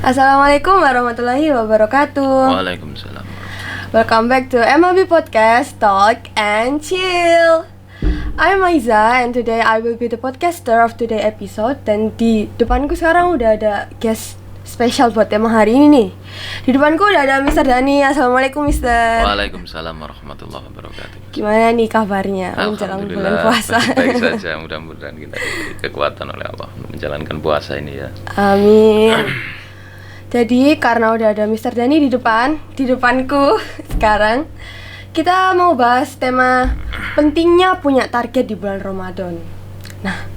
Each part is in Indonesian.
Assalamualaikum warahmatullahi wabarakatuh. Waalaikumsalam. Welcome back to MLB Podcast Talk and Chill. I'm Aiza and today I will be the podcaster of today episode. Dan di depanku sekarang udah ada guest spesial buat tema hari ini nih. Di depanku udah ada Mr. Dani. Assalamualaikum Mr. Waalaikumsalam warahmatullahi wabarakatuh. Gimana nih kabarnya menjelang bulan puasa? Baik saja, mudah-mudahan kita diberi kekuatan oleh Allah untuk menjalankan puasa ini ya. Amin. Jadi karena udah ada Mr. Dani di depanku sekarang, kita mau bahas tema pentingnya punya target di bulan Ramadan. Nah,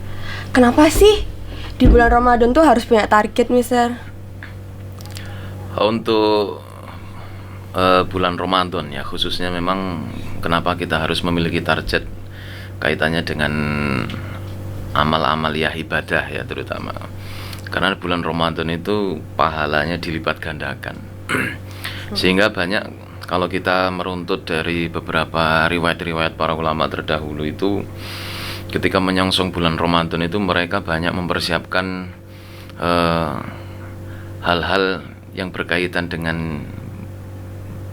kenapa sih di bulan Ramadan tuh harus punya target, Mister? Untuk bulan Ramadan ya khususnya, memang kenapa kita harus memiliki target kaitannya dengan amal-amal ya ibadah ya, terutama karena bulan Ramadan itu pahalanya dilipat gandakan. Sehingga banyak, kalau kita meruntut dari beberapa riwayat-riwayat para ulama terdahulu itu, ketika menyongsong bulan Ramadan itu mereka banyak mempersiapkan hal-hal yang berkaitan dengan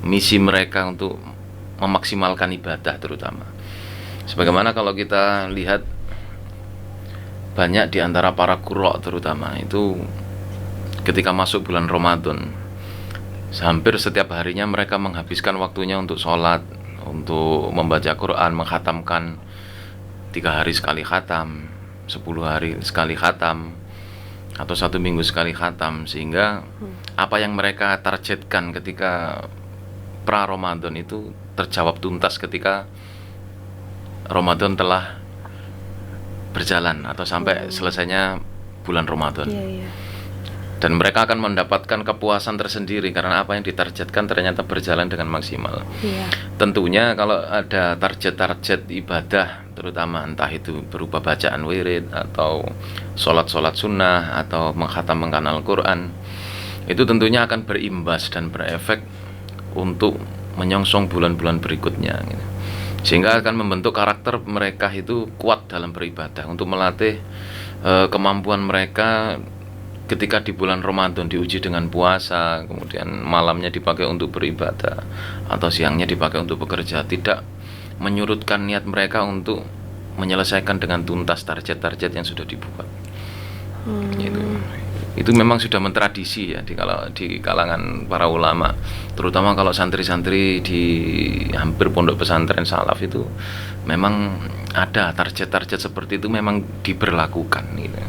misi mereka untuk memaksimalkan ibadah terutama. Sebagaimana kalau kita lihat banyak di antara para qurra terutama itu ketika masuk bulan Ramadan, hampir setiap harinya mereka menghabiskan waktunya untuk sholat, untuk membaca Quran, menghatamkan 3 hari sekali khatam, 10 hari sekali khatam, atau 1 minggu sekali khatam. Sehingga apa yang mereka targetkan ketika pra-Ramadan itu terjawab tuntas ketika Ramadan telah berjalan atau sampai selesainya bulan Ramadan. Dan mereka akan mendapatkan kepuasan tersendiri karena apa yang ditargetkan ternyata berjalan dengan maksimal. Tentunya kalau ada target-target ibadah, terutama entah itu berupa bacaan wirid atau sholat-sholat sunnah atau menghatamkan Al-Quran, itu tentunya akan berimbas dan berefek untuk menyongsong bulan-bulan berikutnya gitu. Sehingga akan membentuk karakter mereka itu kuat dalam beribadah, untuk melatih kemampuan mereka ketika di bulan Ramadan diuji dengan puasa, kemudian malamnya dipakai untuk beribadah atau siangnya dipakai untuk bekerja, tidak menyurutkan niat mereka untuk menyelesaikan dengan tuntas target-target yang sudah dibuat. Itu memang sudah mentradisi ya di kalangan para ulama, terutama kalau santri-santri di hampir pondok pesantren salaf itu memang ada target-target seperti itu, memang diberlakukan gitu.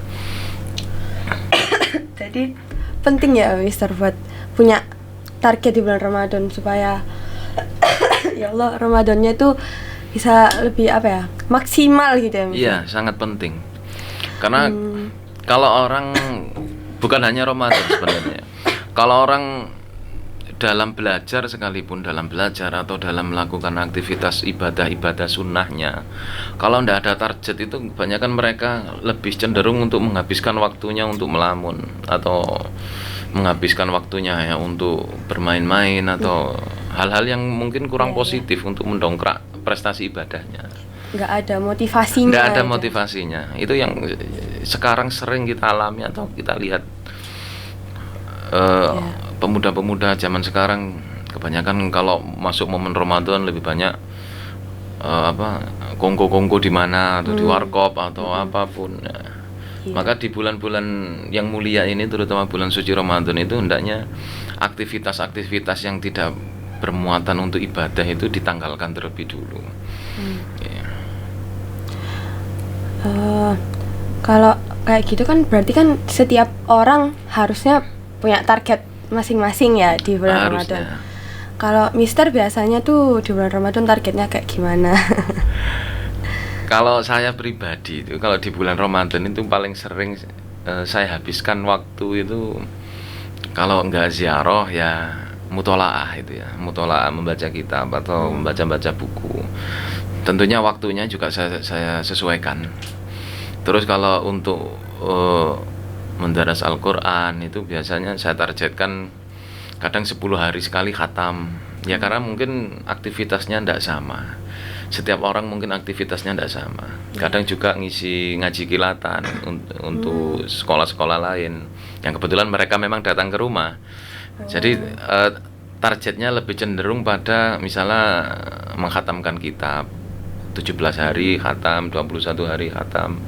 Jadi penting ya Mister buat punya target di bulan Ramadan supaya ya Allah Ramadannya tuh bisa lebih maksimal gitu ya Mister. Iya, sangat penting. Karena kalau orang bukan hanya Ramadan sebenarnya. Kalau orang dalam belajar sekalipun, dalam belajar atau dalam melakukan aktivitas ibadah sunnahnya, kalau tidak ada target itu kebanyakan mereka lebih cenderung untuk menghabiskan waktunya untuk melamun atau menghabiskan waktunya ya untuk bermain-main atau hal-hal yang mungkin kurang positif untuk mendongkrak prestasi ibadahnya. Nggak ada motivasinya. Nggak ada motivasinya. Itu yang sekarang sering kita alami atau kita lihat. Pemuda-pemuda zaman sekarang kebanyakan kalau masuk momen Ramadan lebih banyak kongko-kongko di mana atau di warkop atau apapun. Maka di bulan-bulan yang mulia ini, terutama bulan suci Ramadan itu, hendaknya aktivitas-aktivitas yang tidak bermuatan untuk ibadah itu ditanggalkan terlebih dulu. Kalau kayak gitu kan berarti kan setiap orang harusnya punya target masing-masing ya di bulan Ramadan. Kalau Mister biasanya tuh di bulan Ramadan targetnya kayak gimana? Kalau saya pribadi itu, kalau di bulan Ramadan itu paling sering saya habiskan waktu itu, kalau enggak ziarah ya mutolaah itu ya, mutolaah, membaca kitab atau membaca buku. Tentunya waktunya juga saya sesuaikan. Terus kalau untuk mendaras Al-Quran itu biasanya saya targetkan kadang 10 hari sekali khatam. Ya karena mungkin aktivitasnya tidak sama. setiap orang mungkin aktivitasnya tidak sama. Kadang juga ngisi ngaji kilatan untuk sekolah-sekolah lain yang kebetulan mereka memang datang ke rumah. Jadi targetnya lebih cenderung pada misalnya menghatamkan kitab 17 hari khatam, 21 hari khatam.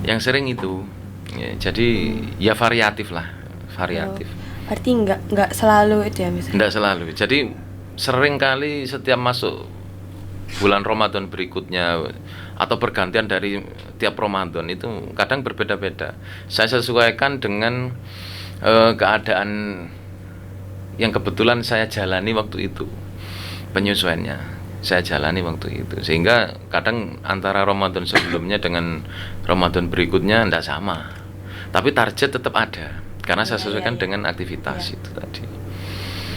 Yang sering itu. Ya, jadi ya variatif lah, variatif. Berarti nggak selalu itu ya misalnya? Nggak selalu. Jadi sering kali setiap masuk bulan Ramadan berikutnya atau pergantian dari tiap Ramadan itu kadang berbeda-beda. Saya sesuaikan dengan keadaan yang kebetulan saya jalani waktu itu, penyesuaiannya saya jalani waktu itu, sehingga kadang antara Ramadan sebelumnya dengan Ramadan berikutnya tidak sama, tapi target tetap ada karena saya sesuaikan dengan aktivitas itu tadi.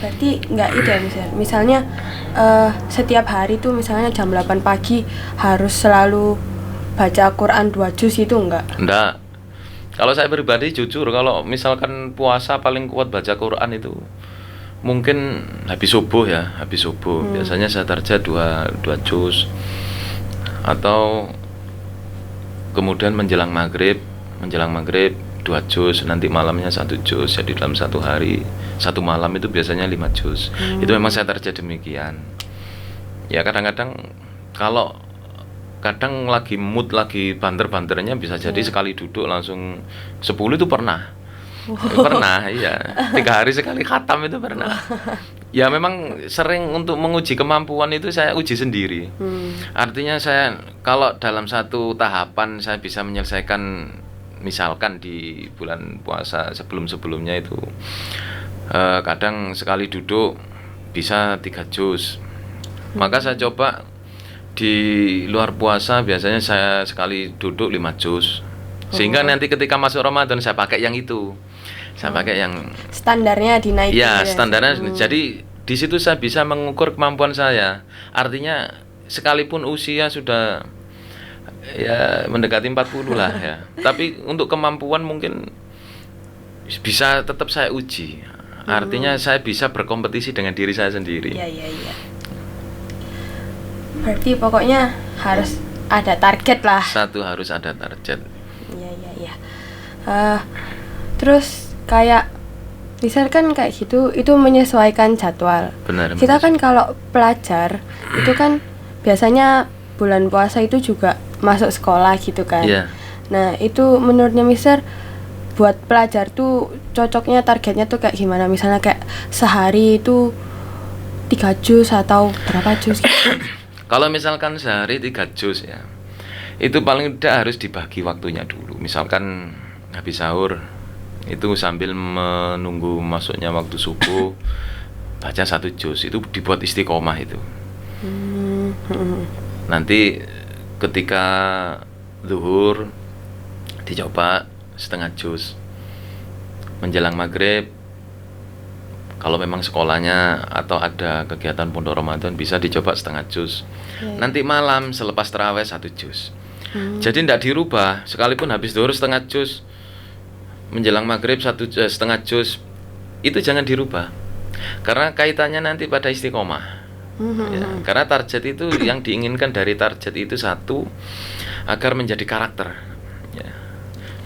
Berarti nggak itu ya misalnya setiap hari tuh misalnya jam 8 pagi harus selalu baca Quran 2 juz itu enggak? Kalau saya pribadi jujur, kalau misalkan puasa paling kuat baca Quran itu mungkin habis subuh. Biasanya saya target 2 juz, atau kemudian menjelang maghrib 2 juz, nanti malamnya 1 juz. Jadi dalam satu hari, satu malam itu biasanya 5 juz. Itu memang saya target demikian. Ya kadang-kadang kalau kadang lagi mood, lagi banter-banternya bisa jadi sekali duduk langsung 10 itu pernah. Pernah, iya. 3 hari sekali khatam itu pernah. Ya memang sering untuk menguji kemampuan itu saya uji sendiri. Artinya saya kalau dalam satu tahapan saya bisa menyelesaikan, misalkan di bulan puasa sebelum-sebelumnya itu kadang sekali duduk bisa 3 juz. Maka saya coba di luar puasa biasanya saya sekali duduk 5 juz. Sehingga nanti ketika masuk Ramadan saya pakai yang itu. Saya pakai yang standarnya dinaikin. Ya, standarnya. Jadi di situ saya bisa mengukur kemampuan saya. Artinya sekalipun usia sudah ya mendekati 40 lah ya. Tapi untuk kemampuan mungkin bisa tetap saya uji. Artinya saya bisa berkompetisi dengan diri saya sendiri. Iya. Berarti pokoknya harus ada target lah. Satu harus ada target. Iya. Terus kayak misalkan kayak gitu, itu menyesuaikan jadwal. Benar. Kita kan kalau pelajar itu kan biasanya bulan puasa itu juga masuk sekolah gitu kan. Iya. Nah itu menurutnya Mister, buat pelajar tuh cocoknya targetnya tuh kayak gimana? Misalnya kayak sehari itu 3 juz atau berapa juz gitu? Kalau misalkan sehari 3 juz ya, itu paling tidak harus dibagi waktunya dulu. Misalkan habis sahur itu sambil menunggu masuknya waktu subuh baca 1 juz, itu dibuat istiqomah itu. Nanti ketika zuhur dicoba setengah juz. Menjelang maghrib kalau memang sekolahnya atau ada kegiatan pondok Ramadan bisa dicoba setengah juz. Nanti malam selepas tarawih 1 juz. Jadi tidak dirubah, sekalipun habis zuhur setengah juz, menjelang maghrib setengah juz, itu jangan dirubah karena kaitannya nanti pada istiqomah. Ya, karena target itu yang diinginkan dari target itu satu, agar menjadi karakter ya.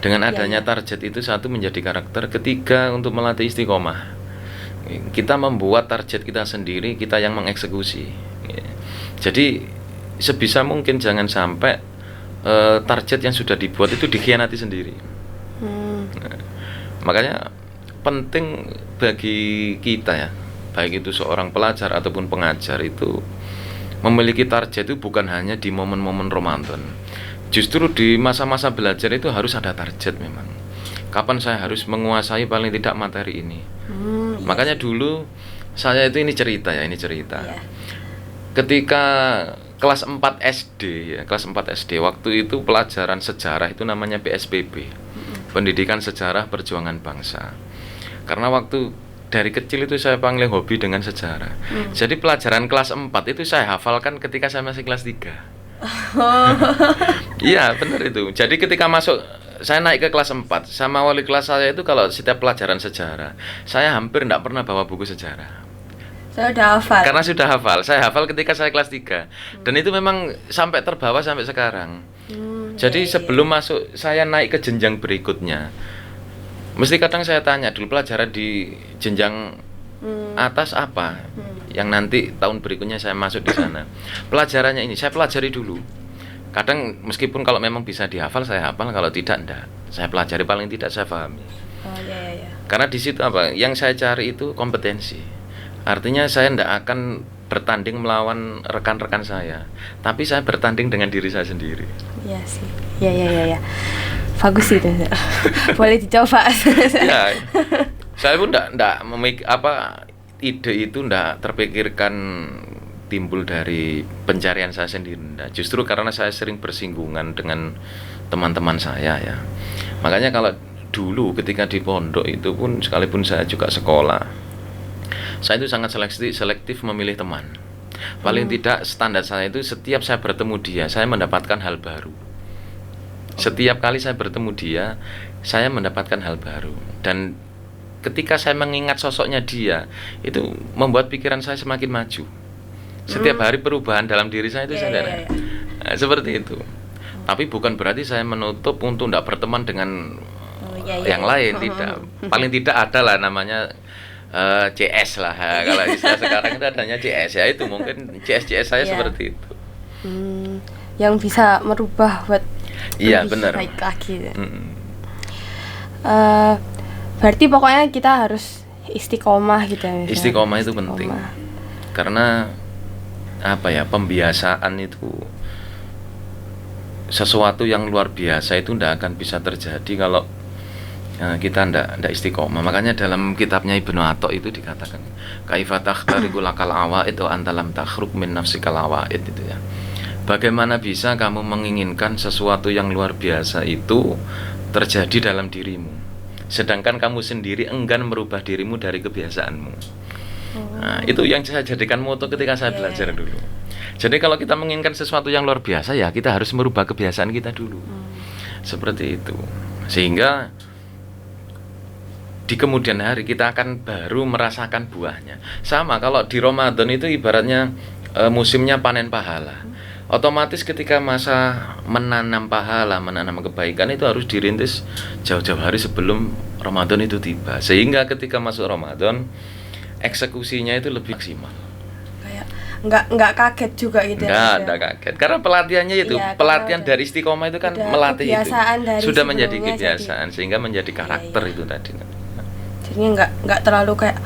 Dengan adanya target itu satu menjadi karakter, ketiga untuk melatih istiqomah. Kita membuat target kita sendiri, kita yang mengeksekusi ya. Jadi sebisa mungkin jangan sampai target yang sudah dibuat itu dikhianati sendiri. Nah, makanya penting bagi kita ya, baik itu seorang pelajar ataupun pengajar, itu memiliki target itu bukan hanya di momen-momen Ramadan. Justru di masa-masa belajar itu harus ada target memang. Kapan saya harus menguasai paling tidak materi ini. Makanya dulu saya itu ini cerita. Ketika kelas 4 SD ya, kelas 4 SD waktu itu pelajaran sejarah itu namanya PSBB. Pendidikan Sejarah Perjuangan Bangsa. Karena waktu dari kecil itu saya paling hobi dengan sejarah. Jadi pelajaran kelas 4 itu saya hafalkan ketika saya masih kelas 3. Iya, benar itu. Jadi ketika masuk, saya naik ke kelas 4, sama wali kelas saya itu kalau setiap pelajaran sejarah, saya hampir tidak pernah bawa buku sejarah. Saya udah hafal. Karena sudah hafal. Saya hafal ketika saya kelas 3. Dan itu memang sampai terbawa sampai sekarang. Jadi sebelum masuk saya naik ke jenjang berikutnya, mesti kadang saya tanya dulu pelajaran di jenjang atas apa yang nanti tahun berikutnya saya masuk di sana. Pelajarannya ini saya pelajari dulu. Kadang meskipun kalau memang bisa dihafal saya hafal, kalau tidak enggak. Saya pelajari, paling tidak saya pahami. Oh iya. Karena di situ apa? Yang saya cari itu kompetensi. Artinya saya enggak akan bertanding melawan rekan-rekan saya, tapi saya bertanding dengan diri saya sendiri. Iya sih. Iya. Bagus itu. Boleh dicoba. Ya, saya pun enggak ide itu enggak terpikirkan timbul dari pencarian saya sendiri. Justru karena saya sering bersinggungan dengan teman-teman saya ya. Makanya kalau dulu ketika di pondok itu pun sekalipun saya juga sekolah, saya itu sangat selektif memilih teman. Paling tidak standar saya itu setiap saya bertemu dia, saya mendapatkan hal baru. Setiap kali saya bertemu dia, saya mendapatkan hal baru. Dan ketika saya mengingat sosoknya dia, itu membuat pikiran saya semakin maju. Setiap hari perubahan dalam diri saya itu saudara. Nah, seperti itu. Tapi bukan berarti saya menutup untuk tidak berteman dengan yang lain, tidak. Paling tidak ada lah namanya CS lah. Kalau istilah sekarang itu adanya CS ya, itu mungkin CS saya seperti itu. Yang bisa merubah buat benar. Baik lagi. Berarti pokoknya kita harus istiqomah gitu ya. Istiqomah itu penting. Karena pembiasaan itu sesuatu yang luar biasa itu tidak akan bisa terjadi kalau kita tidak istiqomah. Makanya dalam kitabnya Ibnu Atha itu dikatakan kaifa takhtariqul awaid wa antalam takhruk min nafsikal awaid itu ya. Bagaimana bisa kamu menginginkan sesuatu yang luar biasa itu terjadi dalam dirimu, sedangkan kamu sendiri enggan merubah dirimu dari kebiasaanmu. Nah, itu yang saya jadikan moto ketika saya belajar dulu. Jadi kalau kita menginginkan sesuatu yang luar biasa ya kita harus merubah kebiasaan kita dulu. Seperti itu. Sehingga di kemudian hari kita akan baru merasakan buahnya. Sama kalau di Ramadan itu ibaratnya musimnya panen pahala. Otomatis ketika masa menanam pahala, menanam kebaikan itu harus dirintis jauh-jauh hari sebelum Ramadan itu tiba. Sehingga ketika masuk Ramadan eksekusinya itu lebih maksimal. Kayak nggak kaget juga gitu. Nggak kaget. Karena pelatihannya itu pelatihan dari istiqomah itu kan melatih itu. Sudah menjadi kebiasaan sehingga menjadi karakter itu tadi. Jadinya nggak terlalu kayak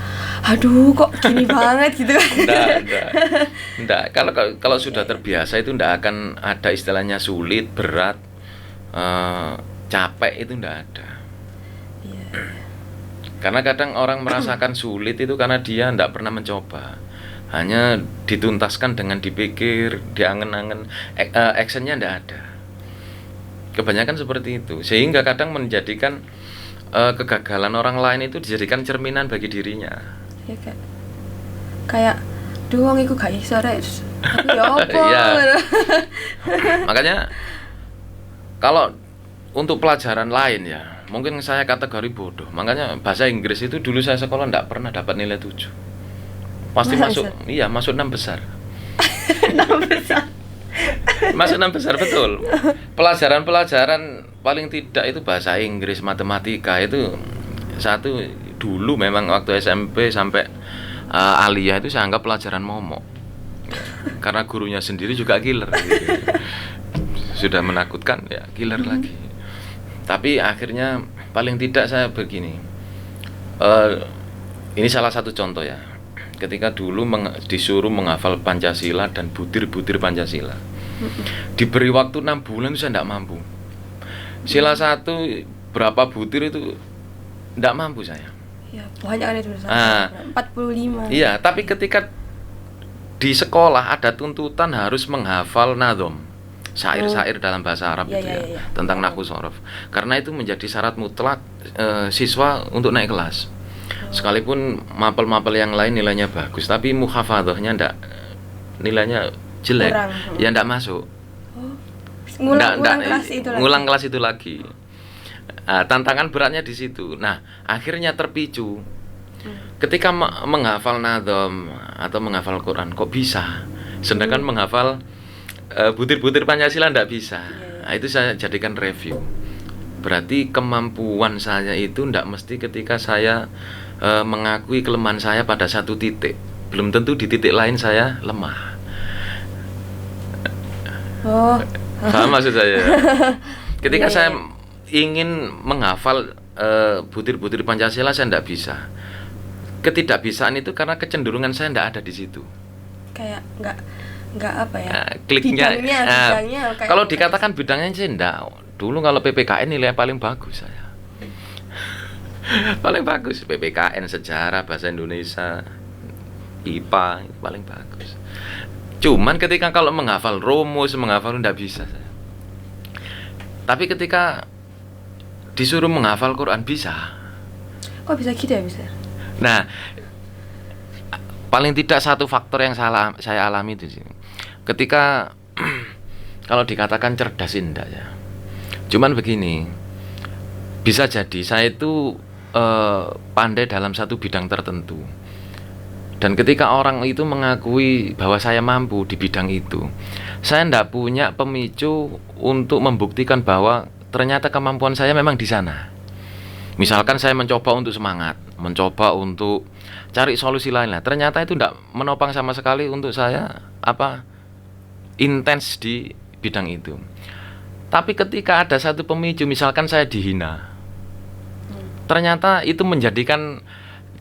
aduh kok gini banget gitu. Enggak. Kalau sudah terbiasa itu enggak akan ada istilahnya sulit, berat, capek itu enggak ada. Karena kadang orang merasakan sulit itu karena dia enggak pernah mencoba. Hanya dituntaskan dengan dipikir, diangen-angen, actionnya enggak ada. Kebanyakan seperti itu. Sehingga kadang menjadikan kegagalan orang lain itu dijadikan cerminan bagi dirinya. Ya kayak doang iku gak iso rek. Tapi ya apa? Makanya kalau untuk pelajaran lain ya, mungkin saya kategori bodoh. Makanya bahasa Inggris itu dulu saya sekolah enggak pernah dapat nilai 7. Pasti masuk bisa? Masuk 6 besar. 6 besar. Masuk 6 besar betul. Pelajaran paling tidak itu bahasa Inggris, matematika itu satu dulu memang waktu SMP sampai aliyah itu saya anggap pelajaran momok. Karena gurunya sendiri juga killer gitu. Sudah menakutkan ya killer lagi. Tapi akhirnya paling tidak saya begini. Ini salah satu contoh ya. Ketika dulu disuruh menghafal Pancasila dan butir-butir Pancasila. Diberi waktu 6 bulan saya tidak mampu. Sila 1 berapa butir itu tidak mampu saya. Ya, banyak kan itu 45. Iya, tapi ketika di sekolah ada tuntutan harus menghafal nadhom, syair-syair dalam bahasa Arab tentang nahwu shorof. Karena itu menjadi syarat mutlak siswa untuk naik kelas. Sekalipun mapel-mapel yang lain nilainya bagus, tapi muhafadzahnya nilainya jelek, ya ndak masuk. Ngulang kelas itu lagi. Tantangan beratnya di situ. Nah, akhirnya terpicu Ketika menghafal nadom atau menghafal Quran kok bisa, sedangkan menghafal butir-butir Pancasila ndak bisa. Nah, itu saya jadikan review. Berarti kemampuan saya itu ndak mesti ketika saya mengakui kelemahan saya pada satu titik, belum tentu di titik lain saya lemah. Oh. Paham maksud saya? Ketika Iya, saya iya. ingin menghafal butir-butir Pancasila, saya ndak bisa. Ketidakbisaan itu karena kecenderungan saya ndak ada di situ. Kayak nggak apa ya? Kliknya Bidangnya kayak kalau dikatakan bidangnya sih ndak. Dulu kalau PPKN nilai paling bagus saya. Paling bagus PPKN, sejarah, bahasa Indonesia, IPA itu paling bagus. Cuman ketika kalau menghafal rumus, menghafal ndak bisa saya. Tapi ketika disuruh menghafal Quran bisa. Kok bisa gitu ya, Mister? Nah, paling tidak satu faktor yang saya alami itu sih. Ketika kalau dikatakan cerdas indah ya. Cuman begini, bisa jadi saya itu pandai dalam satu bidang tertentu. Dan ketika orang itu mengakui bahwa saya mampu di bidang itu, saya tidak punya pemicu untuk membuktikan bahwa ternyata kemampuan saya memang di sana. Misalkan saya mencoba untuk semangat, mencoba untuk cari solusi lain lah. Ternyata itu tidak menopang sama sekali untuk saya intens di bidang itu. Tapi ketika ada satu pemicu, misalkan saya dihina, ternyata itu menjadikan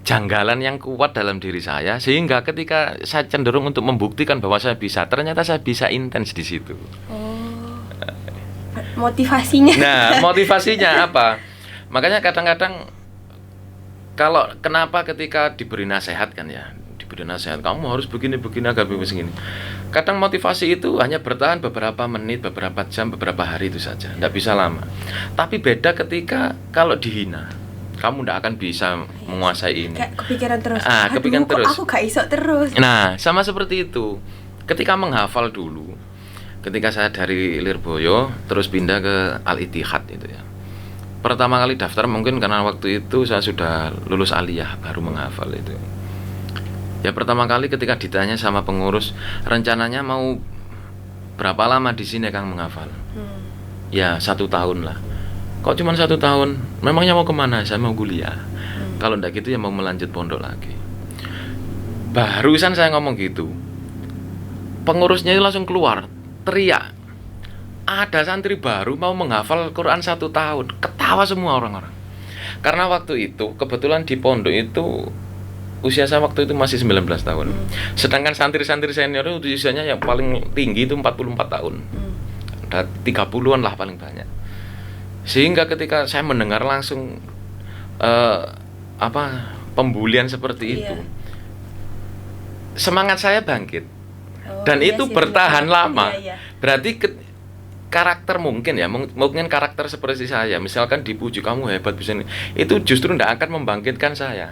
janggalan yang kuat dalam diri saya, sehingga ketika saya cenderung untuk membuktikan bahwa saya bisa, ternyata saya bisa intens di situ. Oh. Motivasinya. Nah, motivasinya apa? Makanya kadang-kadang kalau kenapa ketika diberi nasihat kan ya, diberi nasihat kamu harus begini-begini agar begini. Kadang motivasi itu hanya bertahan beberapa menit, beberapa jam, beberapa hari itu saja, tidak bisa lama. Tapi beda ketika kalau dihina, kamu tidak akan bisa menguasai ini. Kayak kepikiran terus. Kepikiran terus. Aku gak iso terus. Nah, sama seperti itu. Ketika menghafal dulu, ketika saya dari Lirboyo terus pindah ke Al-Ittihad itu ya. Pertama kali daftar mungkin karena waktu itu saya sudah lulus aliyah baru menghafal itu. Ya pertama kali ketika ditanya sama pengurus, rencananya mau berapa lama di sini Kang menghafal? Ya 1 tahun lah. Kok cuma 1 tahun? Memangnya mau kemana? Saya mau kuliah. Kalau enggak gitu ya mau melanjut pondok lagi. Barusan saya ngomong gitu, pengurusnya itu langsung keluar, teriak. Ada santri baru mau menghafal Quran 1 tahun. Ketawa semua orang-orang. Karena waktu itu kebetulan di pondok itu usia saya waktu itu masih 19 tahun. Sedangkan santri-santri senior itu usianya yang paling tinggi itu 44 tahun. Ada 30-an lah paling banyak. Sehingga ketika saya mendengar langsung pembulian seperti itu, semangat saya bangkit. Dan itu bertahan lama. Berarti karakter mungkin ya, mungkin karakter seperti saya, misalkan dipuji kamu hebat bisa ini, itu justru tidak akan membangkitkan saya.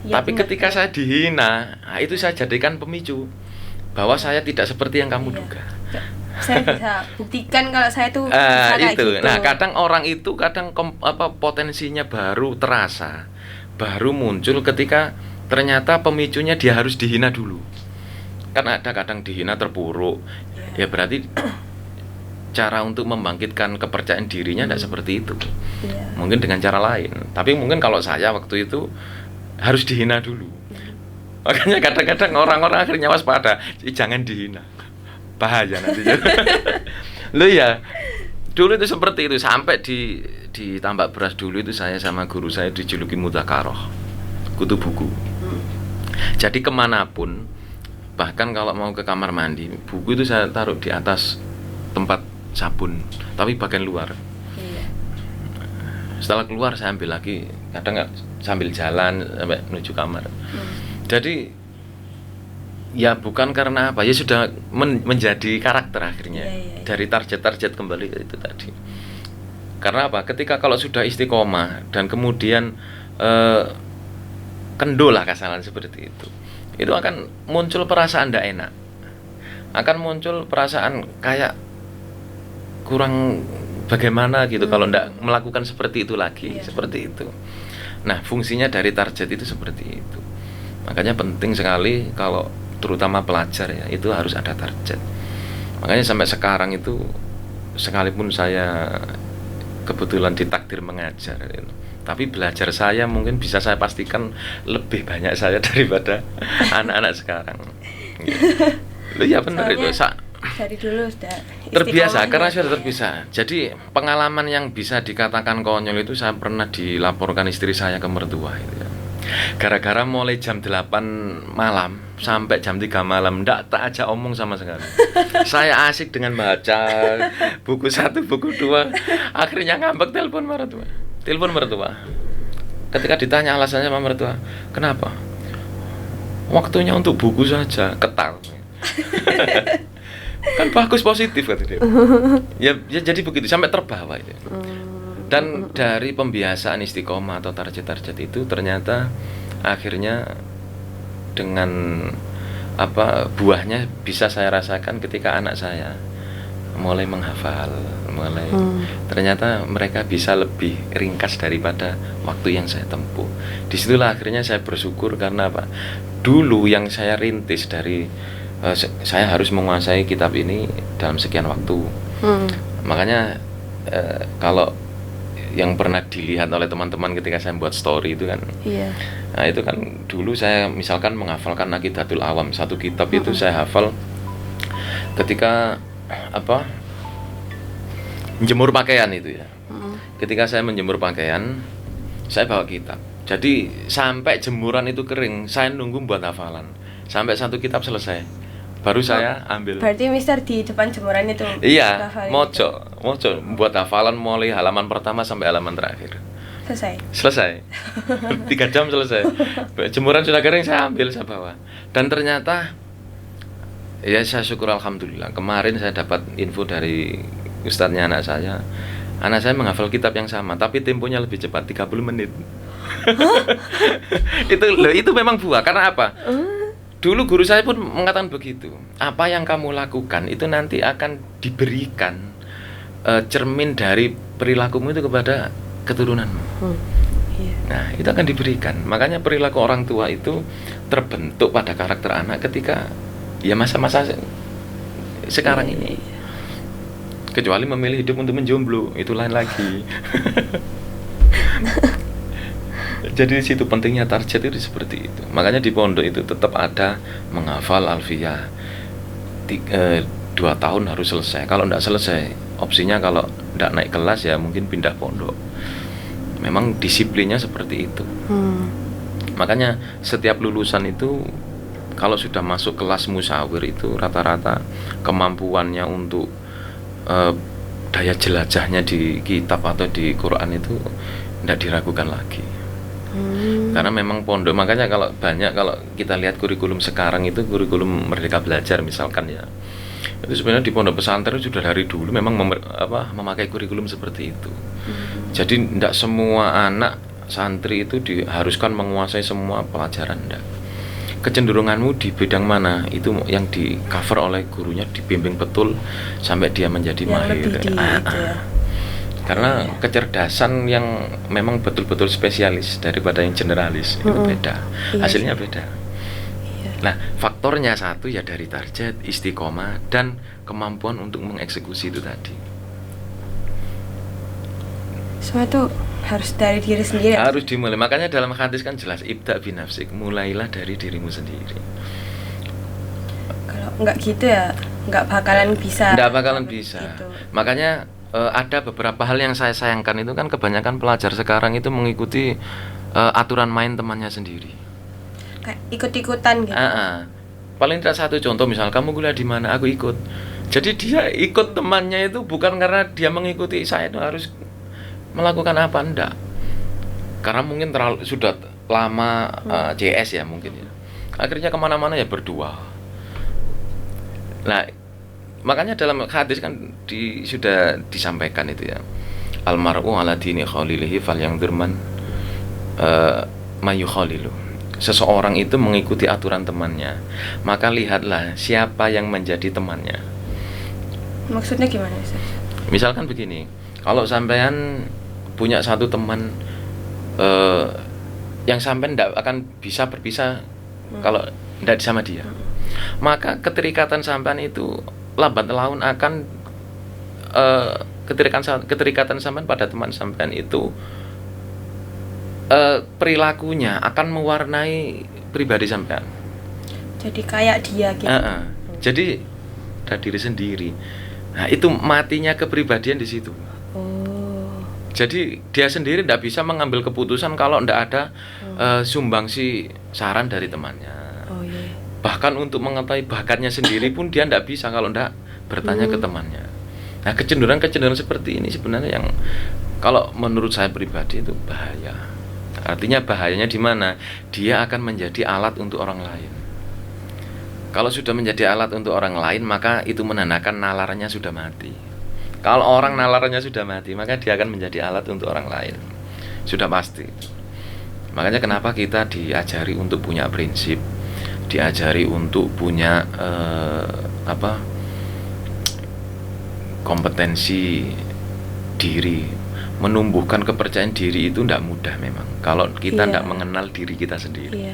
Tapi ketika saya dihina, itu saya jadikan pemicu bahwa saya tidak seperti yang kamu duga. Saya bisa buktikan kalau saya tuh bisa kayak itu. gitu. Nah, kadang orang itu potensinya baru terasa, baru muncul ketika ternyata pemicunya dia harus dihina dulu. Kan ada kadang dihina terpuruk. Ya berarti cara untuk membangkitkan kepercayaan dirinya tidak seperti itu. Mungkin dengan cara lain. Tapi mungkin kalau saya waktu itu harus dihina dulu. Makanya kadang-kadang orang-orang akhirnya waspada, jangan dihina, bahaya nanti. Loh ya, dulu itu seperti itu. Sampai di Tambak Beras dulu itu saya sama guru saya dijuluki Mudzakarah, kutu buku. Jadi kemanapun, bahkan kalau mau ke kamar mandi, buku itu saya taruh di atas tempat sabun, tapi bagian luar. Setelah keluar saya ambil lagi, kadang sambil jalan sampai menuju kamar. Jadi ya bukan karena apa, ya sudah menjadi karakter akhirnya. Dari target kembali ke itu tadi. Karena apa? Ketika kalau sudah istiqomah dan kemudian kendul lah kesalahan seperti itu akan muncul perasaan tidak enak, akan muncul perasaan kayak kurang bagaimana gitu kalau tidak melakukan seperti itu lagi, seperti itu. Nah, fungsinya dari target itu seperti itu. Makanya penting sekali kalau terutama pelajar ya, itu harus ada target. Makanya sampai sekarang itu, sekalipun saya kebetulan ditakdir mengajar gitu, tapi belajar saya mungkin bisa saya pastikan lebih banyak saya daripada anak-anak sekarang gitu. Loh ya benar itu. Dari dulu sudah Terbiasa karena sudah terbiasa. Jadi pengalaman yang bisa dikatakan konyol itu saya pernah dilaporkan istri saya ke mertua itu ya. Gara-gara mulai jam 8 malam sampai jam 3 malam ndak tak ajak omong sama sekali. Saya asik dengan baca buku 1, buku 2. Akhirnya ngambek telepon mertua. Ketika ditanya alasannya sama mertua, "Kenapa?" "Waktunya untuk buku saja." Ketal. Kan bagus, positif kata dia. Ya jadi begitu sampai terbawa itu. Dan dari pembiasaan istiqomah atau target-target itu ternyata akhirnya dengan buahnya bisa saya rasakan ketika anak saya mulai menghafal, ternyata mereka bisa lebih ringkas daripada waktu yang saya tempuh. Disitulah akhirnya saya bersyukur karena apa? Dulu yang saya rintis dari saya harus menguasai kitab ini dalam sekian waktu. Makanya kalau yang pernah dilihat oleh teman-teman ketika saya buat story itu kan, nah itu kan dulu saya misalkan menghafalkan Naqidatul Awam, satu kitab itu saya hafal ketika menjemur pakaian itu ya. Ketika saya menjemur pakaian, saya bawa kitab. Jadi sampai jemuran itu kering, saya nunggu buat hafalan sampai satu kitab selesai. Baru saya ambil. Berarti Mister di depan jemuran itu? Iya, mojo buat hafalan mulai halaman pertama sampai halaman terakhir. Selesai. 3 jam selesai. Jemuran sudah kering, saya ambil, saya bawa. Dan ternyata ya saya syukur alhamdulillah. Kemarin saya dapat info dari ustadznya anak saya. Anak saya menghafal kitab yang sama, tapi temponya lebih cepat, 30 menit. Itu memang buah. Karena apa? Dulu guru saya pun mengatakan begitu. Apa yang kamu lakukan itu nanti akan diberikan cermin dari perilakumu itu kepada keturunanmu. Nah, itu akan diberikan. Makanya perilaku orang tua itu terbentuk pada karakter anak ketika ya masa-masa sekarang ini. Kecuali memilih hidup untuk menjomblo, itu lain lagi. Jadi di situ pentingnya target itu seperti itu. Makanya di pondok itu tetap ada menghafal alfiyah 2 tahun harus selesai. Kalau tidak selesai, opsinya kalau tidak naik kelas ya mungkin pindah pondok. Memang disiplinnya seperti itu. Makanya setiap lulusan itu kalau sudah masuk kelas musawir itu rata-rata kemampuannya untuk daya jelajahnya di kitab atau di Quran itu tidak diragukan lagi. Karena memang pondok, makanya kalau kita lihat kurikulum sekarang itu kurikulum Merdeka Belajar misalkan ya, itu sebenarnya di pondok pesantren sudah dari dulu memang memakai kurikulum seperti itu. Jadi tidak semua anak santri itu diharuskan menguasai semua pelajaran, enggak. Kecenderunganmu di bidang mana itu yang di cover oleh gurunya, dibimbing betul sampai dia menjadi mahir. Karena kecerdasan yang memang betul-betul spesialis daripada yang generalis itu beda, hasilnya beda. Nah, faktornya satu ya dari target, istiqomah, dan kemampuan untuk mengeksekusi itu tadi. Semua itu harus dari diri sendiri. Harus dimulai. Makanya dalam hadis kan jelas, ibda binafsik, mulailah dari dirimu sendiri. Kalau enggak gitu ya enggak bakalan bisa. Enggak bakalan bisa. Gitu. Makanya ada beberapa hal yang saya sayangkan itu kan kebanyakan pelajar sekarang itu mengikuti aturan main temannya sendiri. Kayak ikut-ikutan gitu. Paling tidak satu contoh, misal kamu kuliah di mana, aku ikut. Jadi dia ikut temannya itu bukan karena dia mengikuti saya itu harus melakukan apa, enggak. Karena mungkin sudah lama CS ya mungkin ya. Akhirnya kemana-mana ya berdua. Nah, makanya dalam hadis kan sudah disampaikan itu ya. Almar'u ala dini khalilihi falyanzur man yukhalilu. Seseorang itu mengikuti aturan temannya, maka lihatlah siapa yang menjadi temannya. Maksudnya gimana, Ustaz? Misalkan begini, kalau sampean punya satu teman yang sampai tidak akan bisa berpisah kalau tidak sama dia. Maka keterikatan sampean itu lambat laun akan keterikatan sampean pada teman sampean itu perilakunya akan mewarnai pribadi sampean. Jadi kayak dia gitu. Jadi dari diri sendiri. Nah, itu matinya kepribadian di situ. Jadi dia sendiri tidak bisa mengambil keputusan kalau tidak ada sumbangsi saran dari temannya. Bahkan untuk mengetahui bakatnya sendiri pun dia tidak bisa kalau tidak bertanya ke temannya. Nah, kecenderungan seperti ini sebenarnya yang kalau menurut saya pribadi itu bahaya. Artinya bahayanya di mana? Dia akan menjadi alat untuk orang lain. Kalau sudah menjadi alat untuk orang lain, maka itu menandakan nalarnya sudah mati. Kalau orang nalarnya sudah mati, maka dia akan menjadi alat untuk orang lain. Sudah pasti. Makanya kenapa kita diajari untuk punya prinsip, diajari untuk punya kompetensi diri, menumbuhkan kepercayaan diri itu tidak mudah memang. Kalau kita tidak mengenal diri kita sendiri.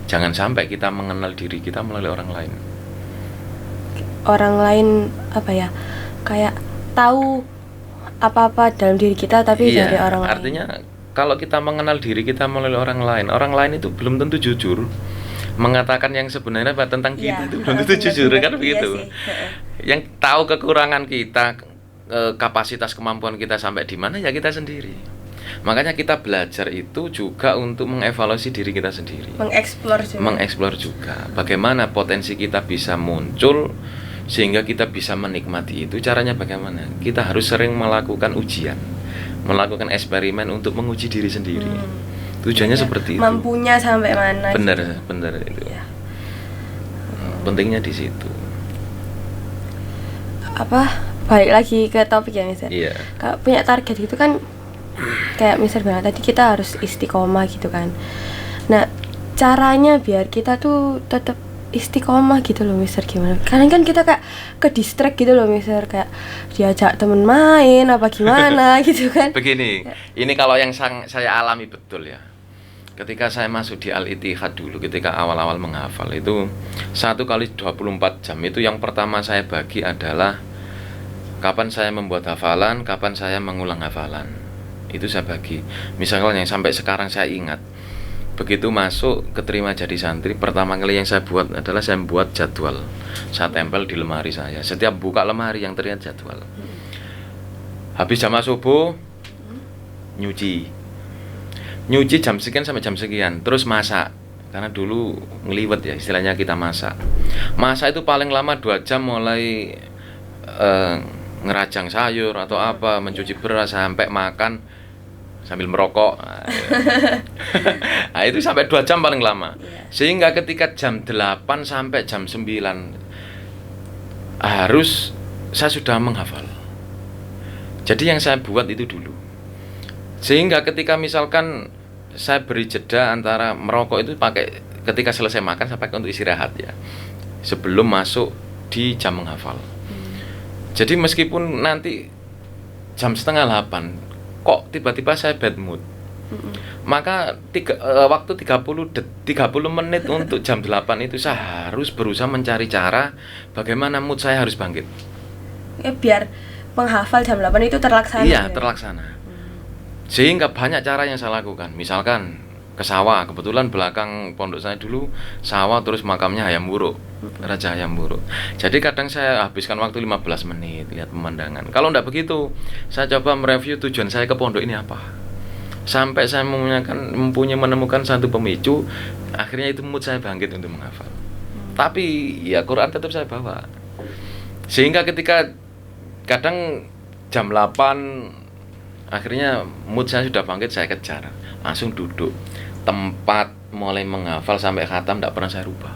Jangan sampai kita mengenal diri kita melalui orang lain. Orang lain kayak tahu apa-apa dalam diri kita tapi dari orang lain. Artinya kalau kita mengenal diri kita melalui orang lain itu belum tentu jujur mengatakan yang sebenarnya tentang kita itu belum tentu jujur kan begitu. Yang tahu kekurangan kita, kapasitas kemampuan kita sampai di mana ya kita sendiri. Makanya kita belajar itu juga untuk mengevaluasi diri kita sendiri. Mengeksplor juga. Bagaimana potensi kita bisa muncul sehingga kita bisa menikmati itu. Caranya bagaimana? Kita harus sering melakukan ujian, melakukan eksperimen untuk menguji diri sendiri. Tujuannya seperti itu. Mampunya sampai mana? Benar itu. Pentingnya di situ. Balik lagi ke topik ya Mister. Kalau punya target gitu kan, kayak Mister bilang tadi kita harus istiqomah gitu kan. Nah, caranya biar kita tuh tetap istiqomah gitu loh Mister, gimana? Kadang kan kita kayak ke distract gitu loh Mister, kayak diajak temen main apa gimana gitu kan. Begini, ini kalau yang saya alami betul ya. Ketika saya masuk di Al-Ittihad dulu, ketika awal-awal menghafal itu 1 kali 24 jam itu yang pertama saya bagi adalah kapan saya membuat hafalan, kapan saya mengulang hafalan. Itu saya bagi. Misalnya yang sampai sekarang saya ingat, begitu masuk keterima jadi santri, pertama kali yang saya buat adalah saya membuat jadwal. Saya tempel di lemari saya. Setiap buka lemari yang terlihat jadwal. Habis jam subuh nyuci jam sekian sampai jam sekian, terus masak. Karena dulu ngeliwet ya istilahnya kita masak. Masak itu paling lama 2 jam, mulai ngerajang sayur atau apa, mencuci beras sampai makan sambil merokok. Nah, itu sampai 2 jam paling lama. Sehingga ketika jam 8 sampai jam 9 harus saya sudah menghafal. Jadi yang saya buat itu dulu. Sehingga ketika misalkan saya beri jeda antara merokok itu pakai ketika selesai makan saya pakai untuk istirahat ya. Sebelum masuk di jam menghafal. Jadi meskipun nanti jam 7:30 kok tiba-tiba saya bad mood, maka waktu 30 menit untuk jam 8 itu saya harus berusaha mencari cara bagaimana mood saya harus bangkit. Biar menghafal jam 8 itu terlaksana. Iya, terlaksana. Sehingga banyak cara yang saya lakukan. Misalkan ke sawah, kebetulan belakang pondok saya dulu sawah, terus makamnya Hayam Wuruk, Raja Hayam Wuruk. Jadi kadang saya habiskan waktu 15 menit lihat pemandangan. Kalau enggak begitu, saya coba mereview tujuan saya ke pondok ini apa. Sampai saya menemukan satu pemicu, akhirnya itu mood saya bangkit untuk menghafal. Tapi ya Quran tetap saya bawa. Sehingga ketika kadang jam 8 akhirnya mood saya sudah bangkit, saya kejar, langsung duduk tempat mulai menghafal sampai khatam, tidak pernah saya rubah.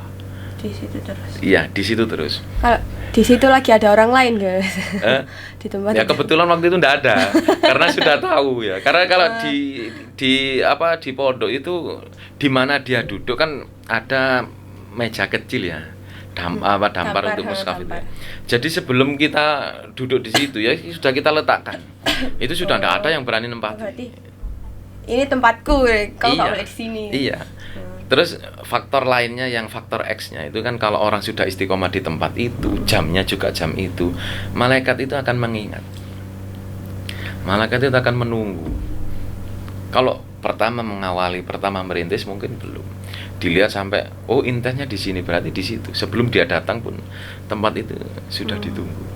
Di situ terus. Iya, di situ terus. Kalau di situ lagi ada orang lain guys. Di tempat. Ya kebetulan waktu itu tidak ada, karena sudah tahu ya. Karena kalau di pondok itu di mana dia duduk kan ada meja kecil ya. Dampar untuk mushaf itu. Jadi sebelum kita duduk di situ ya sudah kita letakkan. Itu sudah tidak ada yang berani nempati. ini tempatku, kau nggak Iya. boleh di sini. Iya. Terus faktor lainnya yang faktor X-nya itu kan kalau orang sudah istiqomah di tempat itu, jamnya juga jam itu, malaikat itu akan mengingat. Malaikat itu akan menunggu. Kalau pertama mengawali, pertama merintis mungkin belum. Dilihat sampai oh intensnya di sini, berarti di situ. Sebelum dia datang pun tempat itu sudah ditunggu.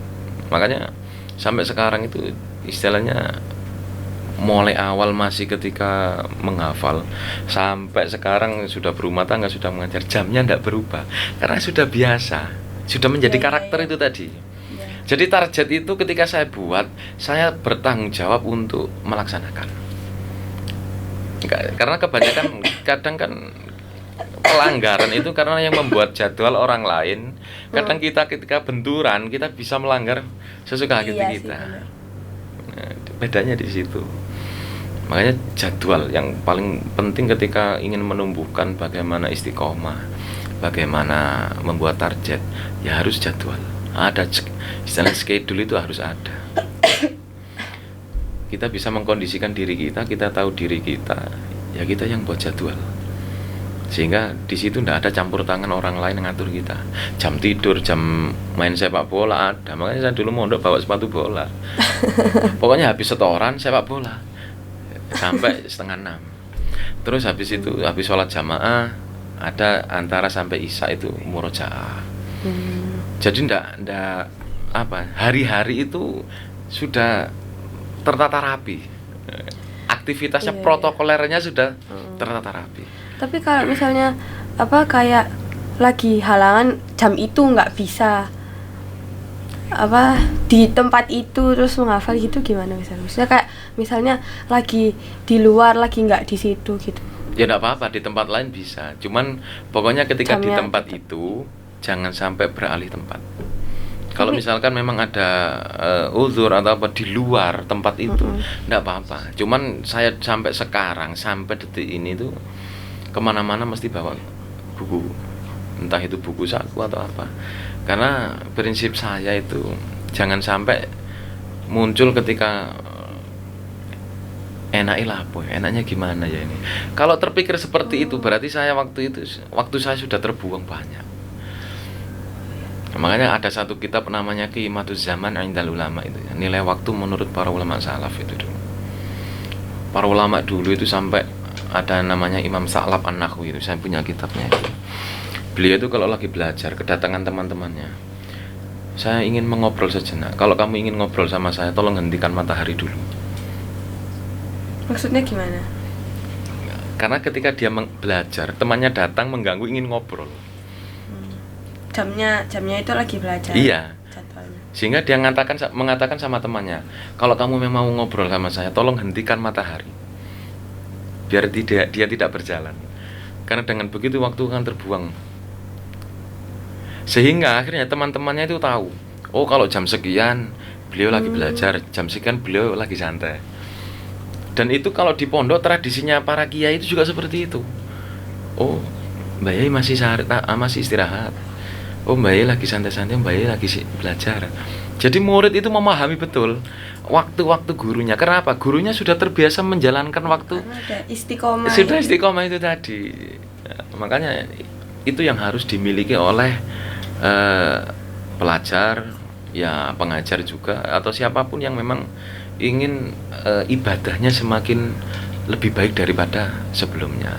Makanya sampai sekarang itu istilahnya mulai awal masih ketika menghafal sampai sekarang sudah berumah tangga, sudah mengajar, jamnya tidak berubah karena sudah biasa, sudah menjadi karakter itu tadi. Jadi target itu ketika saya buat, saya bertanggung jawab untuk melaksanakan. Karena kebanyakan kadang kan pelanggaran itu karena yang membuat jadwal orang lain. Kadang kita ketika benturan kita bisa melanggar sesuka hati kita. Nah, bedanya di situ. Makanya jadwal yang paling penting ketika ingin menumbuhkan bagaimana istiqomah, bagaimana membuat target, ya harus jadwal. Ada istilah schedule itu harus ada. Kita bisa mengkondisikan diri kita tahu diri kita, ya kita yang buat jadwal. Sehingga di situ tidak ada campur tangan orang lain yang ngatur kita. Jam tidur, jam main sepak bola ada. Makanya saya dulu mondok bawa sepatu bola. Pokoknya habis setoran sepak bola sampai 5:30. Terus habis itu habis sholat jamaah ada antara sampai isya itu murojaah. Jadi ndak apa, hari-hari itu sudah tertata rapi. Aktivitasnya protokolernya sudah tertata rapi. Tapi kalau misalnya apa kayak lagi halangan jam itu nggak bisa apa di tempat itu terus menghafal gitu gimana misalnya kayak misalnya lagi di luar lagi nggak di situ gitu. Ya enggak apa-apa, di tempat lain bisa. Cuman pokoknya ketika jamnya di tempat itu jangan sampai beralih tempat. Kalau misalkan memang ada uzur atau apa di luar tempat itu, enggak apa-apa. Cuman saya sampai sekarang, sampai detik ini tuh kemana-mana mesti bawa buku. Entah itu buku saku atau apa. Karena prinsip saya itu jangan sampai muncul ketika enaknya apa, enaknya gimana ya ini. Kalau terpikir seperti itu berarti waktu saya sudah terbuang banyak. Makanya ada satu kitab namanya Qimatuz Zaman 'indal Ulama itu ya. Nilai waktu menurut para ulama salaf itu dulu. Para ulama dulu itu sampai ada namanya Imam Sa'lab An-Nahwi itu, saya punya kitabnya itu. Beliau itu kalau lagi belajar kedatangan teman-temannya. Saya ingin mengobrol sejenak. Kalau kamu ingin ngobrol sama saya, tolong hentikan matahari dulu. Maksudnya gimana? Karena ketika dia belajar, temannya datang mengganggu ingin ngobrol. Jamnya itu lagi belajar. Iya. Jadwalnya. Sehingga dia mengatakan sama temannya, kalau kamu memang mau ngobrol sama saya, tolong hentikan matahari. Biar dia tidak berjalan. Karena dengan begitu waktu akan terbuang. Sehingga akhirnya teman-temannya itu tahu, oh kalau jam sekian beliau lagi belajar, jam sekian beliau lagi santai. Dan itu kalau di pondok tradisinya para kiai itu juga seperti itu. Oh, Mbak Yai masih istirahat. Oh, Mbak Yai lagi santai-santai, Mbak Yai lagi belajar. Jadi murid itu memahami betul waktu-waktu gurunya. Kenapa? Gurunya sudah terbiasa menjalankan waktu. Ada istiqomah. Sudah istiqomah itu tadi. Makanya itu yang harus dimiliki oleh pelajar, ya pengajar juga, atau siapapun yang memang ingin ibadahnya semakin lebih baik daripada sebelumnya,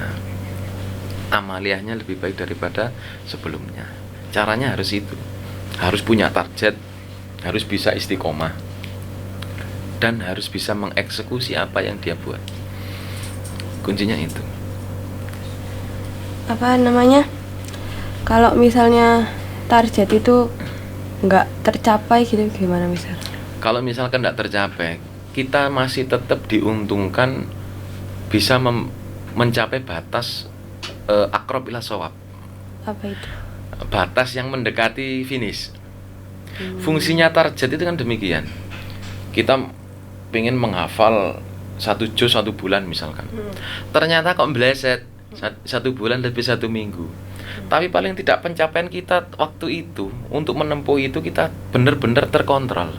amaliyahnya lebih baik daripada sebelumnya. Caranya harus itu, harus punya target, harus bisa istiqomah, dan harus bisa mengeksekusi apa yang dia buat. Kuncinya itu. Apa namanya? Kalau misalnya target itu nggak tercapai gitu gimana misal? Kalau misalkan nggak tercapai, kita masih tetap diuntungkan bisa mencapai batas aqrab ila shawab. Apa itu? Batas yang mendekati finish. Fungsinya target itu kan demikian. Kita pengen menghafal 1 juz 1 bulan misalkan. Ternyata kok meleset 1 bulan lebih 1 minggu. Tapi paling tidak pencapaian kita waktu itu untuk menempuh itu kita benar-benar terkontrol.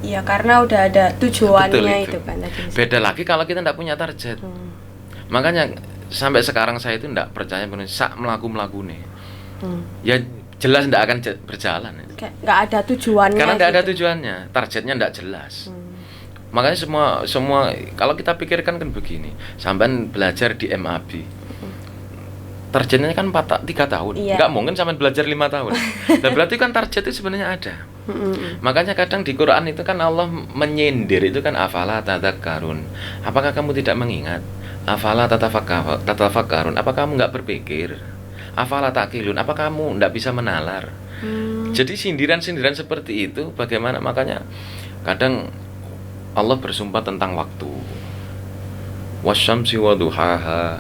Iya, karena udah ada tujuannya Betul itu kan tadi. Beda lagi kalau kita tidak punya target. Makanya sampai sekarang saya itu tidak percaya benar sak melaku nih. Ya jelas tidak akan berjalan. Kayak nggak ada tujuannya. Karena tidak ada gitu. tujuannya, targetnya tidak jelas. Makanya semua kalau kita pikirkan kan begini, sampean belajar di MAB. Targetnya kan 3 tahun. Iya. Nggak mungkin sampean belajar 5 tahun. Nah, berarti kan target itu sebenarnya ada. Makanya kadang di Quran itu kan Allah menyindir itu kan afala tadzakkarun. Apakah kamu tidak mengingat? Afala tatafakkarun. Apa kamu nggak berpikir? Afala taqilun. Apa kamu nggak bisa menalar? Jadi sindiran-sindiran seperti itu bagaimana? Makanya kadang Allah bersumpah tentang waktu. Wasyamsi waduhaha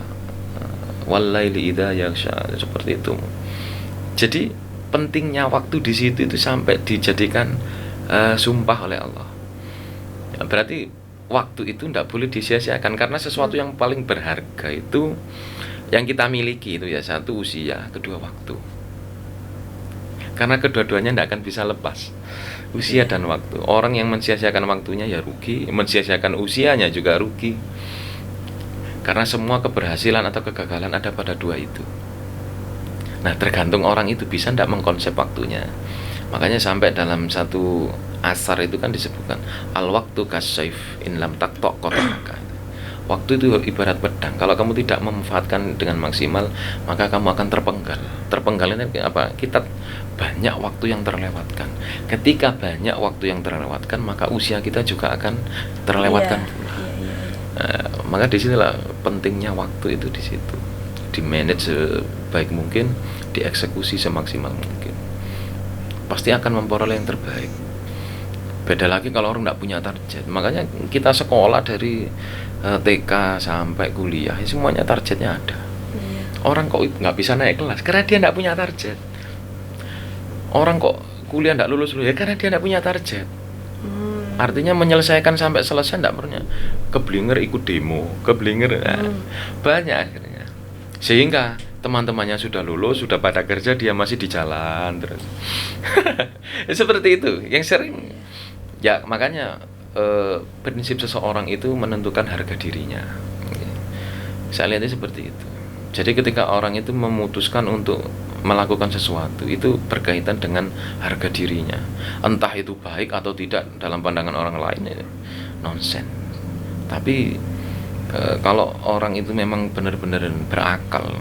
wal-laili idza yaghsha, seperti itu. Jadi pentingnya waktu di situ itu sampai dijadikan sumpah oleh Allah. Ya, berarti waktu itu tidak boleh disia-siakan karena sesuatu yang paling berharga itu yang kita miliki itu ya satu usia, kedua waktu. Karena kedua-duanya tidak akan bisa lepas. Usia dan waktu. Orang yang mensia-siakan waktunya ya rugi, mensia-siakan usianya juga rugi. Karena semua keberhasilan atau kegagalan ada pada dua itu. Nah, tergantung orang itu bisa tidak mengkonsep waktunya. Makanya sampai dalam satu asar itu kan disebutkan al-waktu kasyaif in lam taqta qataka. Waktu itu ibarat pedang. Kalau kamu tidak memanfaatkan dengan maksimal, maka kamu akan terpenggal. Terpenggal ini apa? Kita banyak waktu yang terlewatkan. Ketika banyak waktu yang terlewatkan, maka usia kita juga akan terlewatkan pula. Maka disinilah pentingnya waktu itu di situ, di manage sebaik mungkin, dieksekusi semaksimal mungkin, pasti akan memperoleh yang terbaik. Beda lagi kalau orang tidak punya target. Makanya kita sekolah dari TK sampai kuliah, semuanya targetnya ada. Orang kok nggak bisa naik kelas karena dia tidak punya target. Orang kok kuliah tidak lulus ya karena dia tidak punya target. Artinya menyelesaikan sampai selesai tidak pernah keblinger ikut demo, keblinger banyak akhirnya. Sehingga teman-temannya sudah lulus, sudah pada kerja, dia masih di jalan terus. Seperti itu yang sering. Ya makanya prinsip seseorang itu menentukan harga dirinya. Saya lihatnya seperti itu. Jadi ketika orang itu memutuskan untuk melakukan sesuatu itu berkaitan dengan harga dirinya, entah itu baik atau tidak dalam pandangan orang lain ya nonsen. Tapi kalau orang itu memang benar-benar berakal,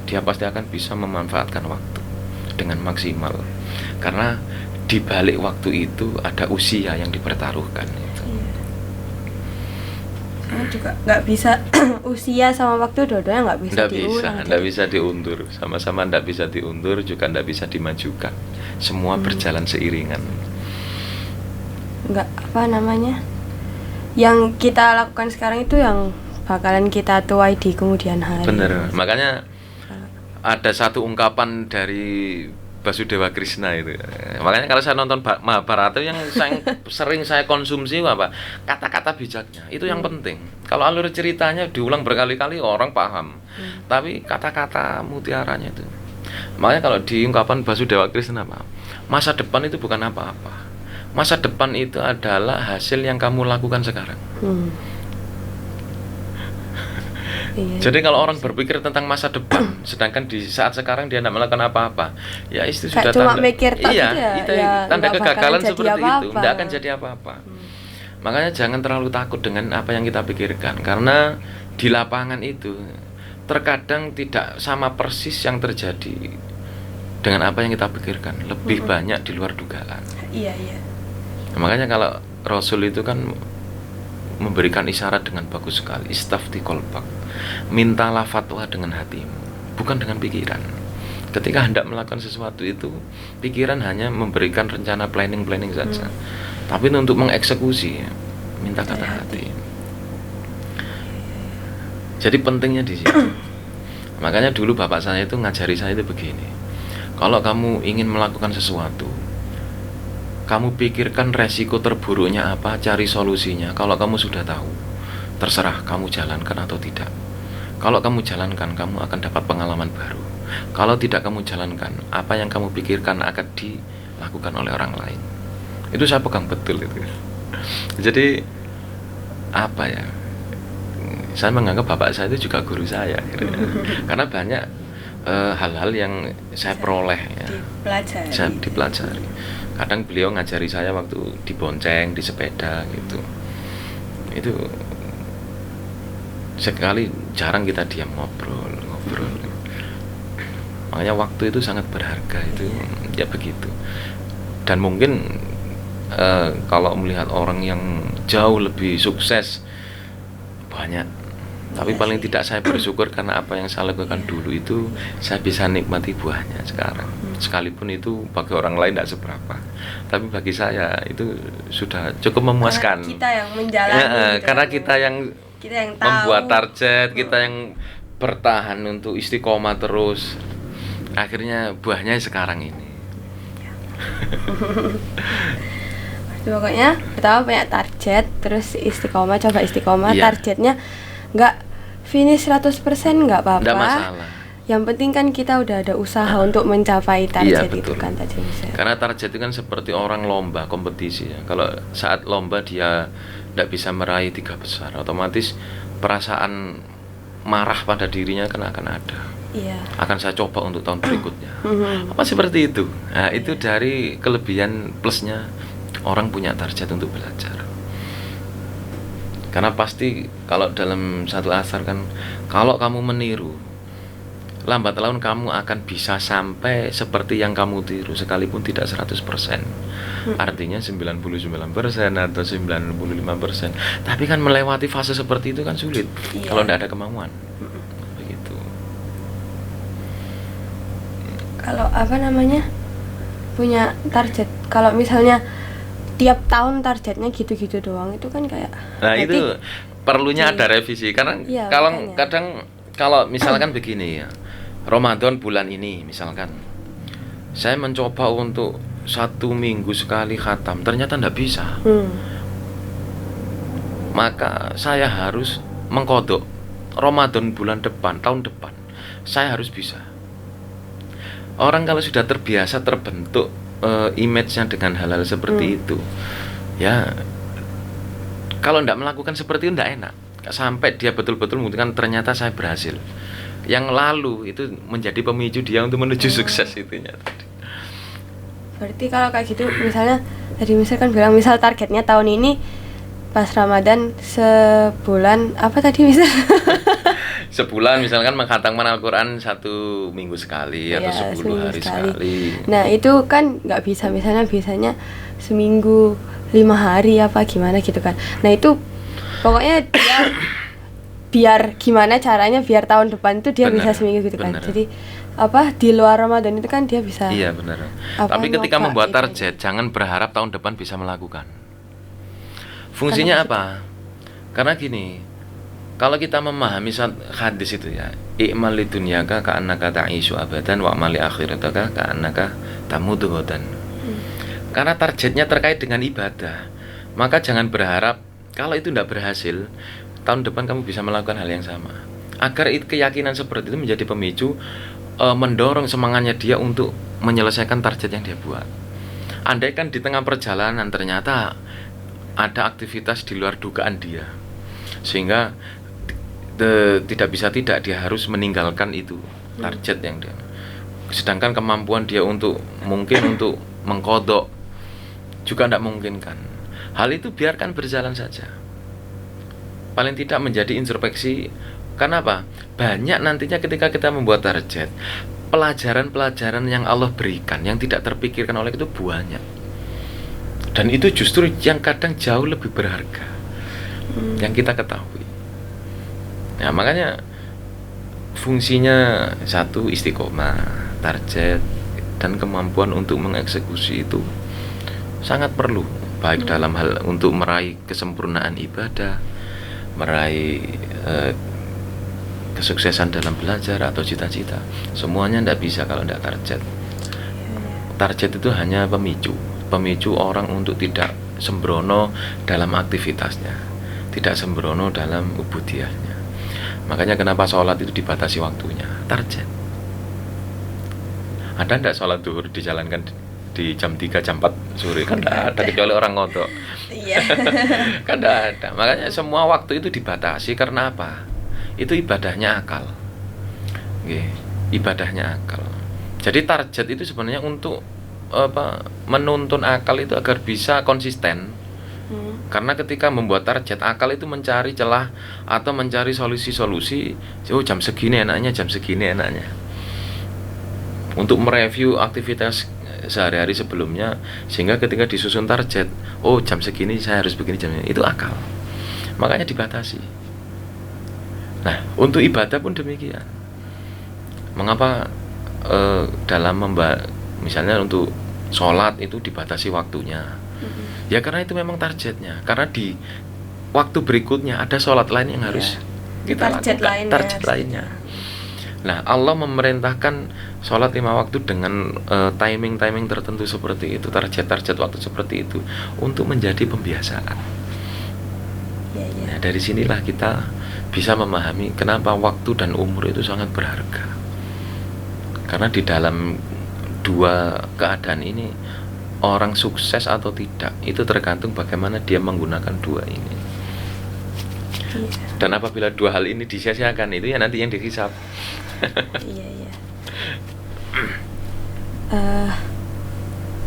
dia pasti akan bisa memanfaatkan waktu dengan maksimal, karena di balik waktu itu ada usia yang dipertaruhkan itu. Juga nggak bisa usia sama waktu dua-duanya nggak bisa diulang. Nggak bisa diundur, sama-sama nggak bisa diundur, juga nggak bisa dimajukan. Semua berjalan seiringan. Nggak apa namanya, yang kita lakukan sekarang itu yang bakalan kita tuai di kemudian hari. Bener, makanya ada satu ungkapan dari Basudewa Krishna itu. Makanya kalau saya nonton Mahabharata yang sering saya konsumsi apa? Kata-kata bijaknya. Itu yang penting. Kalau alur ceritanya diulang berkali-kali orang paham. Tapi kata-kata mutiaranya itu. Makanya kalau di ungkapan Basudewa Krishna apa? Masa depan itu bukan apa-apa. Masa depan itu adalah hasil yang kamu lakukan sekarang. Iya, jadi kalau orang berpikir tentang masa depan, sedangkan di saat sekarang dia tidak melakukan apa-apa, ya itu sudah cuma tanda. mikir Iya, itu ya, tanda kegagalan seperti apa-apa. itu, tidak akan jadi apa-apa. Makanya jangan terlalu takut dengan apa yang kita pikirkan, karena di lapangan itu terkadang tidak sama persis yang terjadi dengan apa yang kita pikirkan, lebih banyak di luar dugaan. Iya. Makanya kalau Rasul itu kan memberikan isyarat dengan bagus sekali, istafti kolbak, mintalah fatwa dengan hatimu, bukan dengan pikiran. Ketika hendak melakukan sesuatu itu, pikiran hanya memberikan rencana planning saja, tapi untuk mengeksekusi minta kata hati. Jadi pentingnya di situ. Makanya dulu bapak saya itu ngajari saya itu begini, kalau kamu ingin melakukan sesuatu, kamu pikirkan resiko terburuknya apa, cari solusinya. Kalau kamu sudah tahu, terserah kamu jalankan atau tidak. Kalau kamu jalankan, kamu akan dapat pengalaman baru. Kalau tidak kamu jalankan, apa yang kamu pikirkan akan dilakukan oleh orang lain. Itu saya pegang betul itu. Jadi apa ya? Saya menganggap bapak saya itu juga guru saya, karena banyak hal-hal yang saya peroleh ya, Dipelajari. saya dipelajari. Kadang beliau ngajari saya waktu di bonceng, di sepeda gitu. Itu sekali jarang kita diam ngobrol. Makanya waktu itu sangat berharga itu, ya begitu. Dan mungkin kalau melihat orang yang jauh lebih sukses banyak, tapi paling tidak saya bersyukur karena apa yang saya lakukan dulu itu saya bisa nikmati buahnya sekarang. Sekalipun itu bagi orang lain tidak seberapa, tapi bagi saya itu sudah cukup memuaskan. Karena kita yang menjalani. Gitu Karena kan. kita yang tahu. membuat target, kita yang bertahan untuk istiqomah terus. Akhirnya buahnya sekarang ini. Pokoknya pertama punya target, terus istiqomah, coba istiqomah. Iya. Targetnya nggak finish 100% nggak apa-apa. Nggak masalah. Yang penting kan kita udah ada usaha untuk mencapai target Iya, itu betul. kan tadi Mister. Karena target itu kan seperti orang lomba, kompetisi ya. Kalau saat lomba dia tidak bisa meraih 3 besar, otomatis perasaan marah pada dirinya kan akan ada. Iya. Akan saya coba untuk tahun berikutnya. Apa seperti itu? Nah, itu dari kelebihan plusnya orang punya target untuk belajar. Karena pasti kalau dalam satu asar kan, kalau kamu meniru, lambat laun kamu akan bisa sampai seperti yang kamu tiru sekalipun tidak 100%. Artinya 99% atau 95%. Tapi kan melewati fase seperti itu kan sulit. Iya. Kalau tidak ada kemauan. Begitu. Kalau apa namanya punya target, kalau misalnya tiap tahun targetnya gitu-gitu doang itu kan kayak Nah, berarti itu perlunya di- ada revisi karena Iya, kalau makanya. kadang kalau misalkan begini ya, Ramadan bulan ini misalkan saya mencoba untuk 1 minggu sekali khatam, ternyata tidak bisa. Maka saya harus mengkodok Ramadan bulan depan, tahun depan saya harus bisa. Orang kalau sudah terbiasa terbentuk image-nya dengan hal-hal seperti itu, ya kalau tidak melakukan seperti itu tidak enak. Sampai dia betul-betul membuktikan ternyata saya berhasil. Yang lalu itu menjadi pemicu dia untuk menuju sukses itunya tadi. Berarti kalau kayak gitu misalnya tadi misalkan bilang misal targetnya tahun ini pas Ramadan sebulan apa tadi misal Sebulan misalkan mengkhatamkan Al-Quran 1 minggu sekali atau Iya, 10 seminggu hari sekali. Nah itu kan nggak bisa, misalnya biasanya seminggu 5 hari apa gimana gitu kan. Nah itu pokoknya dia biar gimana caranya biar tahun depan itu dia Benar, bisa seminggu gitu kan. benar. Jadi apa di luar Ramadan itu kan dia bisa. Iya benar. Apa, Tapi ketika nyoba membuat gitu. target, jangan berharap tahun depan bisa melakukan. Fungsinya apa? Karena gini, kalau kita memahami hadis itu ya, i'mal lidunyaka ka'annaka ta'ishu abadan wa amali akhirataka ka'annaka tamutu ghadan. Karena targetnya terkait dengan ibadah, maka jangan berharap kalau itu tidak berhasil, tahun depan kamu bisa melakukan hal yang sama. Agar keyakinan seperti itu menjadi pemicu mendorong semangatnya dia untuk menyelesaikan target yang dia buat. Andaikan di tengah perjalanan ternyata ada aktivitas di luar dugaan dia, sehingga tidak bisa tidak dia harus meninggalkan itu target yang dia. Sedangkan kemampuan dia untuk mungkin untuk mengkodok juga tidak memungkinkan. Hal itu biarkan berjalan saja. Paling tidak menjadi introspeksi. Kenapa? Banyak nantinya ketika kita membuat target, pelajaran-pelajaran yang Allah berikan yang tidak terpikirkan oleh itu banyak. Dan itu justru yang kadang jauh lebih berharga yang kita ketahui. Nah, makanya fungsinya satu istiqomah, target, dan kemampuan untuk mengeksekusi itu sangat perlu, baik dalam hal untuk meraih kesempurnaan ibadah, meraih kesuksesan dalam belajar atau cita-cita. Semuanya tidak bisa kalau tidak target. Target itu hanya pemicu orang untuk tidak sembrono dalam aktivitasnya, tidak sembrono dalam ubudiyahnya. Makanya kenapa sholat itu dibatasi waktunya, target. Ada tidak sholat duhur dijalankan di jam 3 jam 4 sore kan tidak ada kecuali orang ngodok. Iya. Kan tidak ada. Makanya semua waktu itu dibatasi karena apa? Itu ibadahnya akal. Oke, ibadahnya akal. Jadi target itu sebenarnya untuk menuntun akal itu agar bisa konsisten. Karena ketika membuat target, akal itu mencari celah atau mencari solusi-solusi. Oh, jam segini enaknya, jam segini enaknya. Untuk mereview aktivitas sehari-hari sebelumnya, sehingga ketika disusun target, oh jam segini saya harus begini jamnya. Itu akal. Makanya dibatasi. Nah, untuk ibadah pun demikian. Mengapa dalam misalnya untuk sholat itu dibatasi waktunya? Ya karena itu memang targetnya. Karena di waktu berikutnya ada sholat lain yang harus kita lakukan, target lainnya. Nah, Allah memerintahkan sholat 5 waktu dengan timing tertentu seperti itu, target waktu seperti itu untuk menjadi pembiasaan. Nah, dari sinilah kita bisa memahami kenapa waktu dan umur itu sangat berharga. Karena di dalam dua keadaan ini, orang sukses atau tidak itu tergantung bagaimana dia menggunakan dua ini. Dan apabila dua hal ini disia-siakan, itu ya nanti yang dihisab. Iya.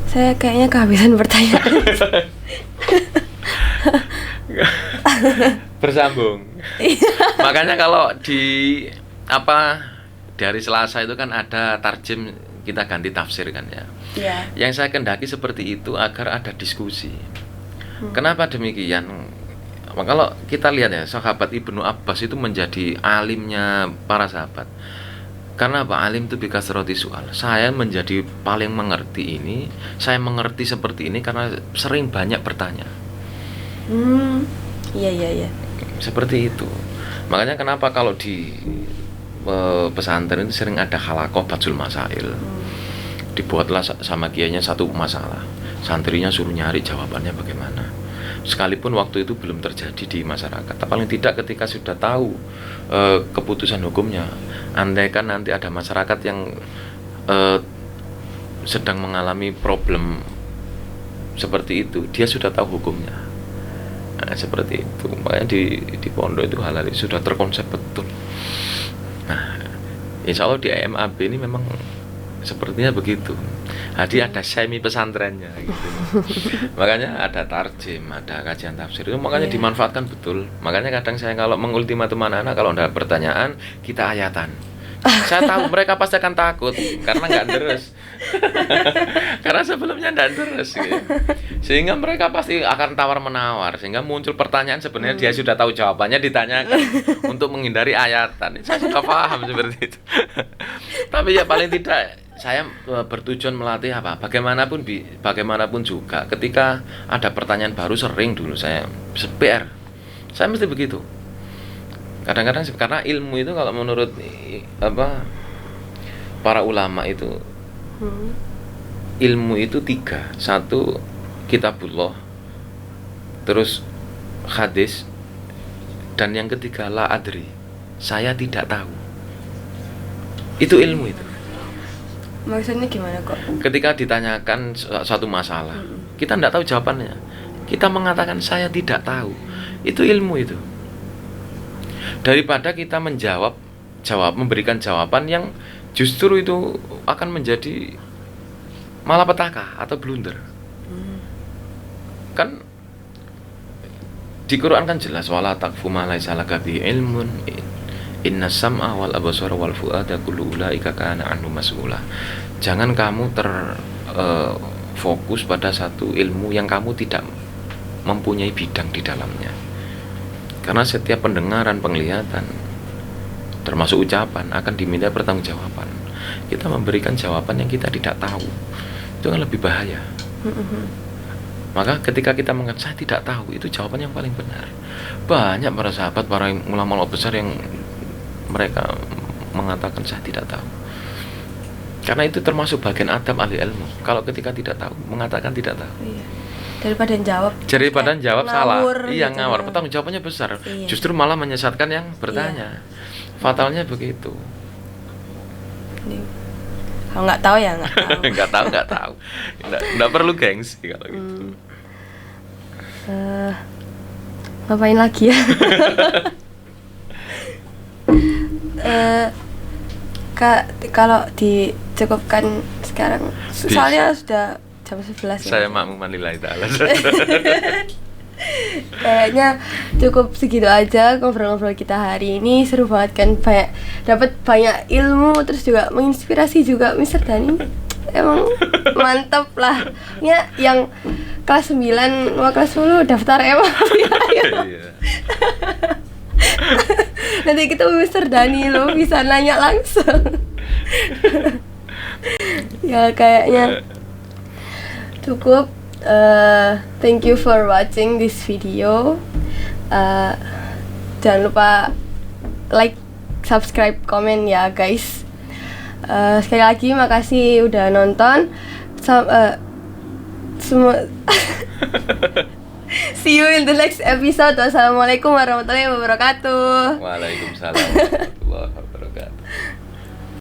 Saya kayaknya kehabisan pertanyaan. Bersambung. Makanya kalau di dari Selasa itu kan ada tarjem, kita ganti tafsir kan ya. Yang saya kendaki seperti itu agar ada diskusi. Kenapa demikian? Kalau kita lihat ya, sahabat Ibnu Abbas itu menjadi alimnya para sahabat. Karena apa? Alim itu bikasroti soal. Saya menjadi paling mengerti ini, saya mengerti seperti ini karena sering banyak bertanya. Iya. Seperti itu. Makanya kenapa kalau di pesantren itu sering ada halaqah Badsul Masail. Dibuatlah sama kiainya satu masalah, santrinya suruh nyari jawabannya bagaimana. Sekalipun waktu itu belum terjadi di masyarakat, paling tidak ketika sudah tahu keputusan hukumnya, andaikan nanti ada masyarakat yang sedang mengalami problem seperti itu, dia sudah tahu hukumnya. Nah, seperti itu. Makanya di pondok itu hal-hal itu sudah terkonsep betul. Nah, insya Allah di IMAB ini memang sepertinya begitu. Jadi ada semi pesantrennya gitu. Makanya ada tarjim, ada kajian tafsir itu, makanya dimanfaatkan betul. Makanya kadang saya kalau mengultimatum anak-anak, kalau ada pertanyaan kita ayatan. Saya tahu mereka pasti akan takut karena nggak deres. Karena sebelumnya nggak deres gitu. Sehingga mereka pasti akan tawar-menawar, sehingga muncul pertanyaan sebenarnya dia sudah tahu jawabannya ditanyakan untuk menghindari ayatan. Saya sudah paham seperti itu. Tapi ya paling tidak saya bertujuan melatih bagaimanapun juga ketika ada pertanyaan baru, sering dulu saya PR. Saya mesti begitu. Kadang-kadang karena ilmu itu kalau menurut para ulama itu ilmu itu 3. 1 kitabullah, terus hadis, dan yang ketiga la adri, saya tidak tahu. Itu ilmu itu. Maksudnya gimana kok? Ketika ditanyakan suatu masalah, kita tidak tahu jawabannya, kita mengatakan saya tidak tahu. Itu ilmu itu. Daripada kita memberikan jawaban yang justru itu akan menjadi malapetaka atau blunder. Kan di Quran kan jelas, wala taqfu ma laisa laka bihi ilmun inna sam'a wal absara wal fu'ada kullu ulaika kana anhu mas'ula. Jangan kamu fokus pada satu ilmu yang kamu tidak mempunyai bidang di dalamnya. Karena setiap pendengaran, penglihatan, termasuk ucapan akan diminta pertanggungjawaban. Kita memberikan jawaban yang kita tidak tahu, itu kan lebih bahaya. Maka ketika kita mengatakan saya tidak tahu, itu jawaban yang paling benar. Banyak para sahabat, para ulama besar yang mereka mengatakan saya tidak tahu. Karena itu termasuk bagian adab ahli ilmu. Kalau ketika tidak tahu, mengatakan tidak tahu. Iya. Daripada jawab salah. Iya, gitu. ngawur. Pertanggung jawabannya besar. Iya. Justru malah menyesatkan yang bertanya. Fatalnya begitu. Kalau nggak tahu ya nggak tahu. nggak tahu. Nggak perlu gengsi kalau gitu. Ngapain lagi ya? Kalau dicukupkan sekarang, soalnya sudah jam 11 ya. Saya makmum lillahi ta'ala. Kayaknya cukup segitu aja ngobrol-ngobrol kita hari ini. Seru banget kan, dapat banyak ilmu, terus juga menginspirasi juga. Mister Dani emang mantap lah ya. Yang kelas 9 mau kelas 10 daftar emang. Iya. Nanti kita Mister Dani lo bisa nanya langsung. Ya kayaknya cukup. Thank you for watching this video. Jangan lupa like, subscribe, komen ya guys. Sekali lagi makasih udah nonton. Semua. See you in the next episode. Wassalamualaikum warahmatullahi wabarakatuh. Waalaikumsalam warahmatullahi wabarakatuh.